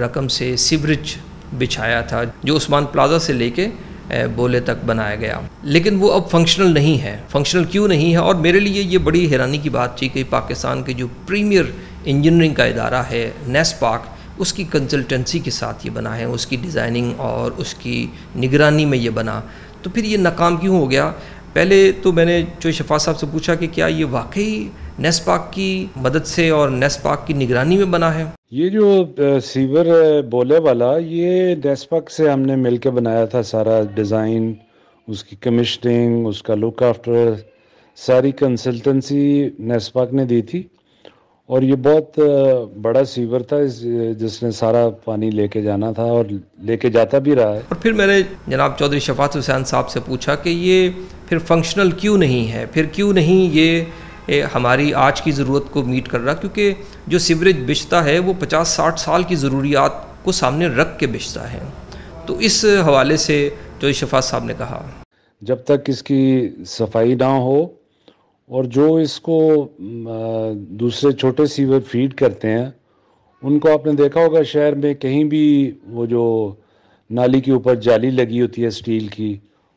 رقم سے سیوریج بچھایا تھا جو عثمان پلازا سے لے کے بولے تک بنایا گیا، لیکن وہ اب فنکشنل نہیں ہے۔ فنکشنل کیوں نہیں ہے؟ اور میرے لیے یہ بڑی حیرانی کی بات تھی کہ پاکستان کے جو پریمیئر انجینئرنگ کا ادارہ ہے نیسپاک، اس کی کنسلٹنسی کے ساتھ یہ بنا ہے، اس کی ڈیزائننگ اور اس کی نگرانی میں یہ بنا، تو پھر یہ ناکام کیوں ہو گیا؟ پہلے تو میں نے چوئی شفاعت صاحب سے پوچھا کہ کیا یہ واقعی نیسپاک کی مدد سے اور نیسپاک کی نگرانی میں بنا ہے؟ یہ جو سیور بولے والا یہ نیسپاک سے ہم نے مل کے بنایا تھا، سارا ڈیزائن، اس کی کمیشننگ، اس کا لک آفٹر، ساری کنسلٹنسی نیسپاک نے دی تھی، اور یہ بہت بڑا سیور تھا جس نے سارا پانی لے کے جانا تھا اور لے کے جاتا بھی رہا ہے۔ اور پھر میں نے جناب چودھری شفاعت حسین صاحب سے پوچھا کہ یہ پھر فنکشنل کیوں نہیں ہے، پھر کیوں نہیں یہ ہماری آج کی ضرورت کو میٹ کر رہا، کیونکہ جو سیوریج بچتا ہے وہ 50-60 سال کی ضروریات کو سامنے رکھ کے بچتا ہے۔ تو اس حوالے سے چودھری شفاعت صاحب نے کہا جب تک اس کی صفائی نہ ہو، اور جو اس کو دوسرے چھوٹے سیور فیڈ کرتے ہیں ان کو آپ نے دیکھا ہوگا شہر میں کہیں بھی وہ جو نالی کے اوپر جالی لگی ہوتی ہے سٹیل کی،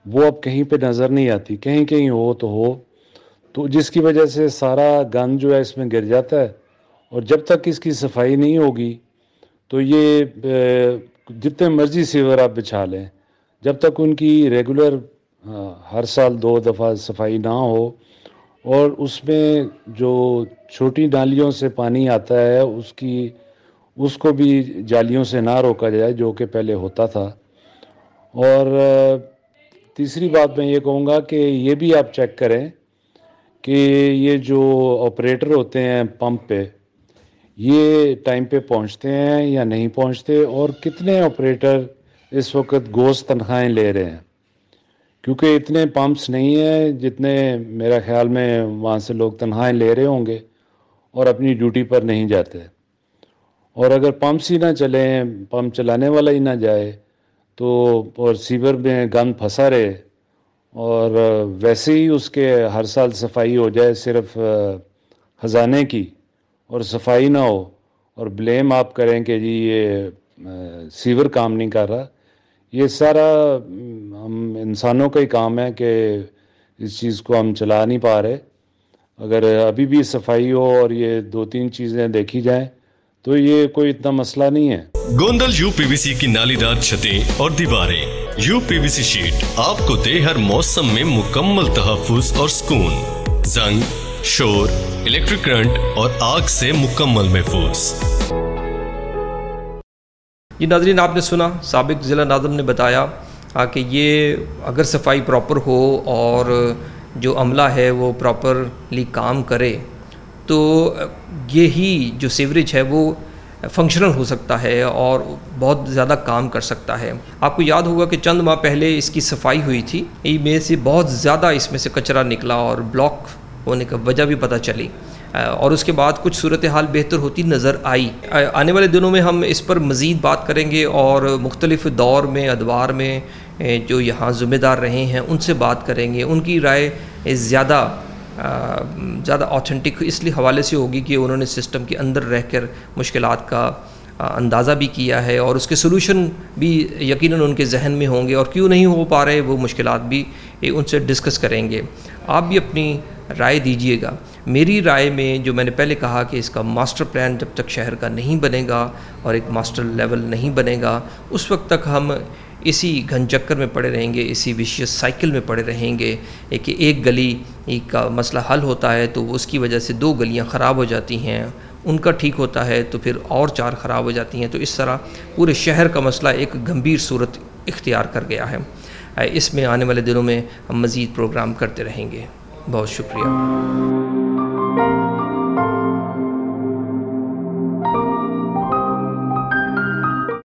وہ اب کہیں پہ نظر نہیں آتی، کہیں کہیں ہو تو جس کی وجہ سے سارا گند جو ہے اس میں گر جاتا ہے، اور جب تک اس کی صفائی نہیں ہوگی تو یہ جتنے مرضی سیور آپ بچھا لیں، جب تک ان کی ریگولر ہر سال 2 دفعہ صفائی نہ ہو، اور اس میں جو چھوٹی نالیوں سے پانی آتا ہے اس کو بھی جالیوں سے نہ روکا جائے جو کہ پہلے ہوتا تھا۔ اور تیسری بات میں یہ کہوں گا کہ یہ بھی آپ چیک کریں کہ یہ جو آپریٹر ہوتے ہیں پمپ پہ، یہ ٹائم پہ پہنچتے ہیں یا نہیں پہنچتے، اور کتنے آپریٹر اس وقت گوشت تنخواہیں لے رہے ہیں، کیونکہ اتنے پمپس نہیں ہیں جتنے میرا خیال میں وہاں سے لوگ تنخواہیں لے رہے ہوں گے اور اپنی ڈیوٹی پر نہیں جاتے۔ اور اگر پمپس ہی نہ چلیں، پمپ چلانے والا ہی نہ جائے تو، اور سیور میں گند پھنسا رہے، اور ویسے ہی اس کے ہر سال صفائی ہو جائے صرف خزانے کی، اور صفائی نہ ہو، اور بلیم آپ کریں کہ جی یہ سیور کام نہیں کر رہا، یہ سارا ہم انسانوں کا ہی کام ہے کہ اس چیز کو ہم چلا نہیں پا رہے۔ اگر ابھی بھی صفائی ہو اور یہ 2-3 چیزیں دیکھی جائیں تو یہ کوئی اتنا مسئلہ نہیں ہے۔ گوندل یو پی وی سی کی نالی دار چھتیں اور دیواریں، یو پی وی سی شیٹ آپ کو دے ہر موسم میں مکمل تحفظ اور سکون، زنگ، شور، الیکٹرک کرنٹ اور آگ سے مکمل محفوظ۔ یہ ناظرین آپ نے سنا، سابق ضلع ناظم نے بتایا کہ یہ اگر صفائی پراپر ہو اور جو عملہ ہے وہ پراپرلی کام کرے تو یہی جو سیوریج ہے وہ فنکشنل ہو سکتا ہے اور بہت زیادہ کام کر سکتا ہے۔ آپ کو یاد ہوگا کہ چند ماہ پہلے اس کی صفائی ہوئی تھی، میں سے بہت زیادہ اس میں سے کچرا نکلا اور بلاک ہونے کا وجہ بھی پتہ چلی، اور اس کے بعد کچھ صورتحال بہتر ہوتی نظر آئی۔ آنے والے دنوں میں ہم اس پر مزید بات کریں گے اور مختلف دور میں ادوار میں جو یہاں ذمہ دار رہے ہیں ان سے بات کریں گے، ان کی رائے زیادہ آتھینٹک اس لیے حوالے سے ہوگی کہ انہوں نے سسٹم کے اندر رہ کر مشکلات کا اندازہ بھی کیا ہے اور اس کے سلوشن بھی یقیناً ان کے ذہن میں ہوں گے، اور کیوں نہیں ہو پا رہے وہ مشکلات بھی ان سے ڈسکس کریں گے۔ آپ بھی اپنی رائے دیجئے گا۔ میری رائے میں جو میں نے پہلے کہا کہ اس کا ماسٹر پلان جب تک شہر کا نہیں بنے گا اور ایک ماسٹر لیول نہیں بنے گا، اس وقت تک ہم اسی گھن چکر میں پڑے رہیں گے، اسی ویشیس سائیکل میں پڑے رہیں گے کہ ایک گلی کا مسئلہ حل ہوتا ہے تو اس کی وجہ سے 2 گلیاں خراب ہو جاتی ہیں، ان کا ٹھیک ہوتا ہے تو پھر اور 4 خراب ہو جاتی ہیں، تو اس طرح پورے شہر کا مسئلہ ایک گمبھیر صورت اختیار کر گیا ہے۔ اس میں آنے والے دنوں میں ہم مزید پروگرام کرتے رہیں گے۔ بہت شکریہ۔